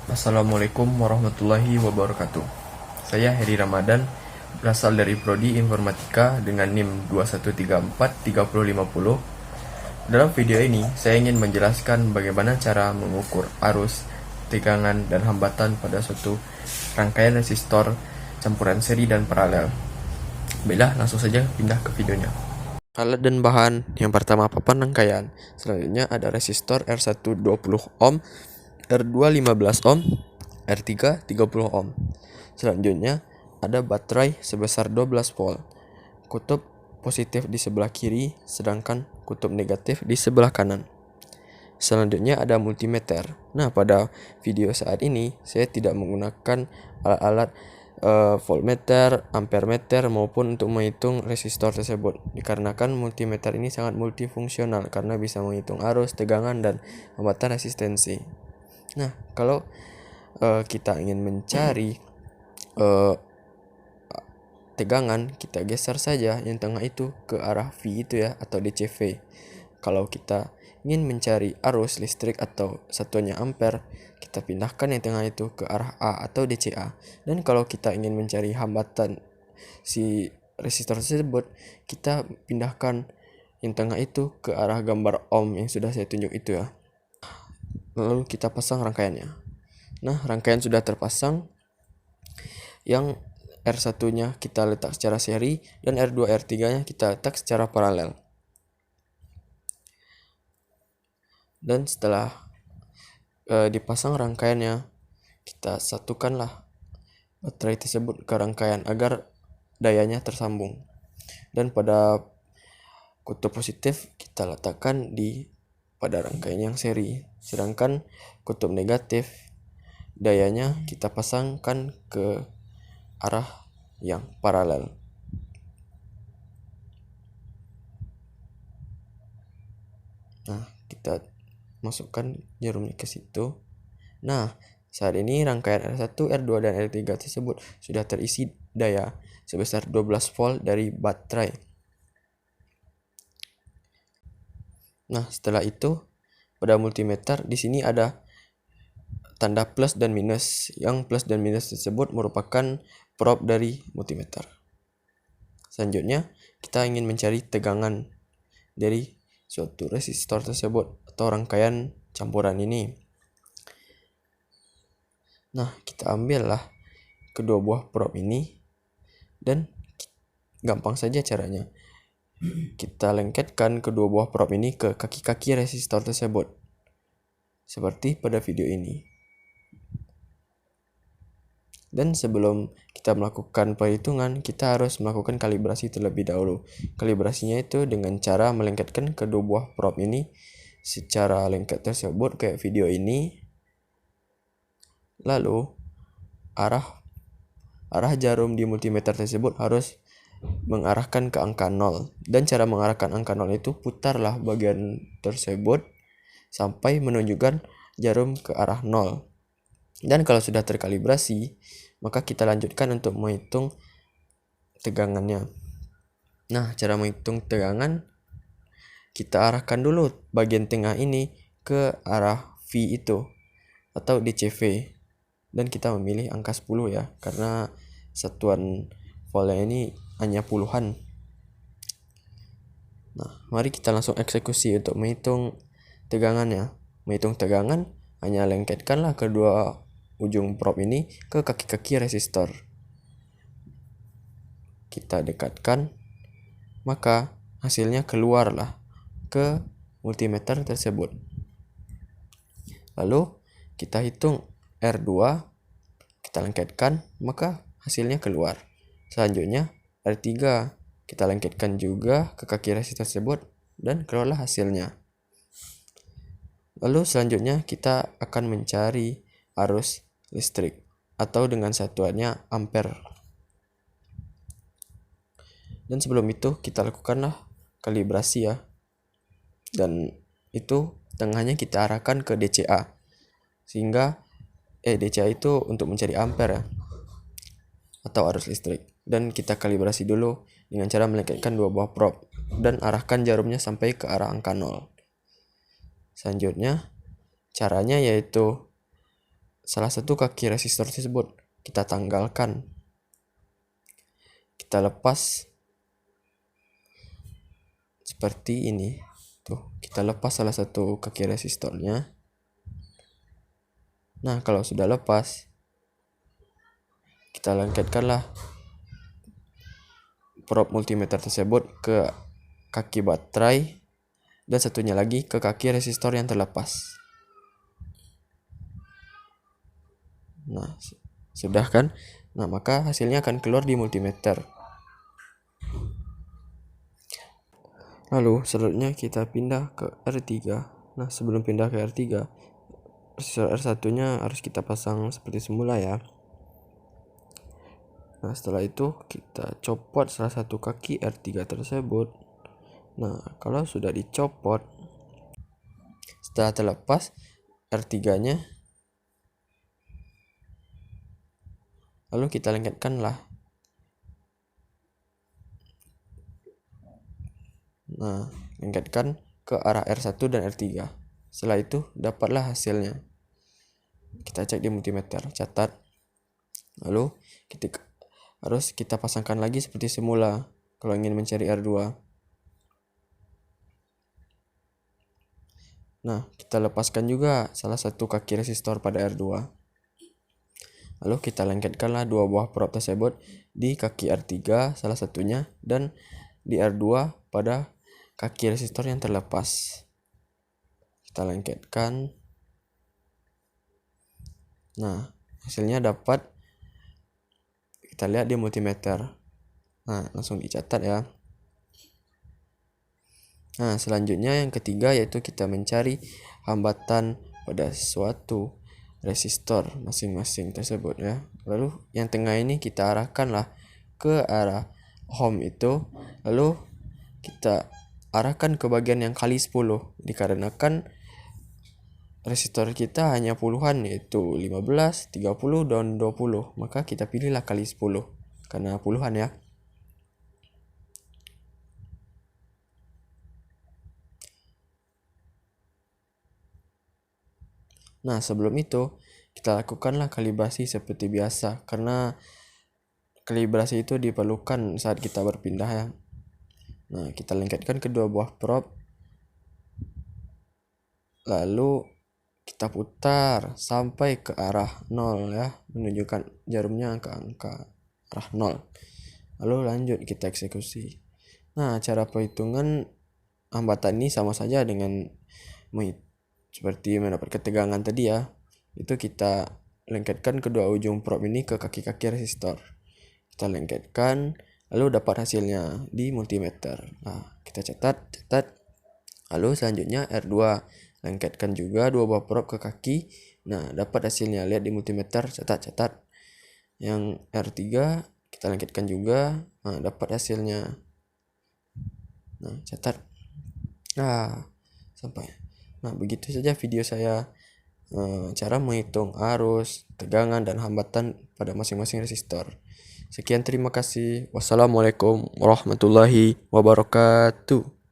Assalamualaikum warahmatullahi wabarakatuh. Saya Heri Ramadan, berasal dari Prodi Informatika dengan NIM 21343050. Dalam video ini, saya ingin menjelaskan bagaimana cara mengukur arus, tegangan, dan hambatan pada suatu rangkaian resistor, campuran seri dan paralel. Baiklah, langsung saja pindah ke videonya. Alat dan bahan. Yang pertama, papan rangkaian. Selanjutnya ada resistor R1 20 ohm, R2 15 ohm, R3 30 ohm. Selanjutnya ada baterai sebesar 12 volt. Kutub positif di sebelah kiri, sedangkan kutub negatif di sebelah kanan. Selanjutnya ada multimeter. Nah, pada video saat ini saya tidak menggunakan alat-alat voltmeter, ampermeter maupun untuk menghitung resistor tersebut, dikarenakan multimeter ini sangat multifungsional karena bisa menghitung arus, tegangan, dan hambatan resistensi. Nah, kalau kita ingin mencari tegangan, kita geser saja yang tengah itu ke arah V itu ya, atau DCV. Kalau kita ingin mencari arus listrik atau satuannya ampere, kita pindahkan yang tengah itu ke arah A atau DCA. Dan kalau kita ingin mencari hambatan si resistor tersebut, kita pindahkan yang tengah itu ke arah gambar ohm yang sudah saya tunjuk itu ya. Lalu kita pasang rangkaiannya. Nah, rangkaian sudah terpasang. Yang R1-nya kita letak secara seri dan R2, R3-nya kita letak secara paralel. Dan setelah dipasang rangkaiannya, kita satukanlah baterai tersebut ke rangkaian agar dayanya tersambung. Dan pada kutub positif kita letakkan pada rangkaian yang seri, sedangkan kutub negatif dayanya kita pasangkan ke arah yang paralel. Nah, kita masukkan jarumnya ke situ. Nah, saat ini rangkaian R1, R2, dan R3 tersebut sudah terisi daya sebesar 12 volt dari baterai. Nah, setelah itu pada multimeter di sini ada tanda plus dan minus. Yang plus dan minus tersebut merupakan probe dari multimeter. Selanjutnya, kita ingin mencari tegangan dari suatu resistor tersebut atau rangkaian campuran ini. Nah, kita ambillah kedua buah probe ini dan gampang saja caranya. Kita lengketkan kedua buah probe ini ke kaki-kaki resistor tersebut, seperti pada video ini. Dan sebelum kita melakukan perhitungan, kita harus melakukan kalibrasi terlebih dahulu. Kalibrasinya itu dengan cara melengketkan kedua buah probe ini secara lengket tersebut kayak video ini. Lalu arah jarum di multimeter tersebut harus mengarahkan ke angka 0. Dan cara mengarahkan angka 0 itu putarlah bagian tersebut sampai menunjukkan jarum ke arah 0. Dan kalau sudah terkalibrasi, maka kita lanjutkan untuk menghitung tegangannya. Nah, cara menghitung tegangan, kita arahkan dulu bagian tengah ini ke arah V itu atau DCV. Dan kita memilih angka 10 ya, karena satuan voltnya ini hanya puluhan. Nah, mari kita langsung eksekusi untuk menghitung tegangannya. Menghitung tegangan, hanya lengketkanlah kedua ujung probe ini ke kaki-kaki resistor. Kita dekatkan, maka hasilnya keluarlah ke multimeter tersebut. Lalu kita hitung R2, kita lengketkan, maka hasilnya keluar. Selanjutnya R3 kita lengketkan juga ke kaki resistor tersebut dan keluarlah hasilnya. Lalu selanjutnya kita akan mencari arus listrik atau dengan satuannya ampere. Dan sebelum itu kita lakukanlah kalibrasi ya. Dan itu tengahnya kita arahkan ke DCA. Sehingga DCA itu untuk mencari ampere ya, atau arus listrik. Dan kita kalibrasi dulu dengan cara melengketkan dua buah probe dan arahkan jarumnya sampai ke arah angka 0. Selanjutnya caranya yaitu salah satu kaki resistor tersebut kita tanggalkan. Kita lepas seperti ini. Tuh, kita lepas salah satu kaki resistornya. Nah, kalau sudah lepas, kita lengketkanlah probe multimeter tersebut ke kaki baterai dan satunya lagi ke kaki resistor yang terlepas. Nah, sudah kan? Nah, maka hasilnya akan keluar di multimeter. Lalu selanjutnya kita pindah ke R3. Nah, sebelum pindah ke R3, resistor R1-nya harus kita pasang seperti semula ya. Nah, setelah itu kita copot salah satu kaki R3 tersebut. Nah, kalau sudah dicopot, setelah terlepas R3-nya, lalu kita lengketkanlah. Nah, lengketkan ke arah R1 dan R3. Setelah itu dapatlah hasilnya. Kita cek di multimeter, catat. Lalu harus kita pasangkan lagi seperti semula kalau ingin mencari R2. Nah, kita lepaskan juga salah satu kaki resistor pada R2. Lalu kita lengketkanlah dua buah probe tersebut di kaki R3 salah satunya dan di R2 pada kaki resistor yang terlepas. Kita lengketkan. Nah, hasilnya dapat kita lihat di multimeter. Nah, langsung dicatat ya. Nah, selanjutnya yang ketiga yaitu kita mencari hambatan pada suatu resistor masing-masing tersebut ya. Lalu yang tengah ini kita arahkanlah ke arah home itu, lalu kita arahkan ke bagian yang kali 10 dikarenakan resistor kita hanya puluhan yaitu 15, 30 dan 20, maka kita pilihlah kali 10 karena puluhan ya. Nah, sebelum itu kita lakukanlah kalibrasi seperti biasa karena kalibrasi itu diperlukan saat kita berpindah ya. Nah, kita lengketkan kedua buah probe. Lalu kita putar sampai ke arah 0 ya, menunjukkan jarumnya ke angka arah 0. Lalu lanjut kita eksekusi. Nah, cara perhitungan hambatan ini sama saja dengan seperti mendapat ketegangan tadi ya. Itu kita lengketkan kedua ujung probe ini ke kaki-kaki resistor. Kita lengketkan, lalu dapat hasilnya di multimeter. Nah, kita catat. Lalu selanjutnya R2, lengketkan juga dua buah probe ke kaki. Nah, dapat hasilnya, lihat di multimeter, catat. Yang R3 kita lengketkan juga. Nah, dapat hasilnya. Nah, catat. Nah, sampai. Nah, begitu saja video saya cara menghitung arus, tegangan, dan hambatan pada masing-masing resistor. Sekian, terima kasih. Wassalamualaikum warahmatullahi wabarakatuh.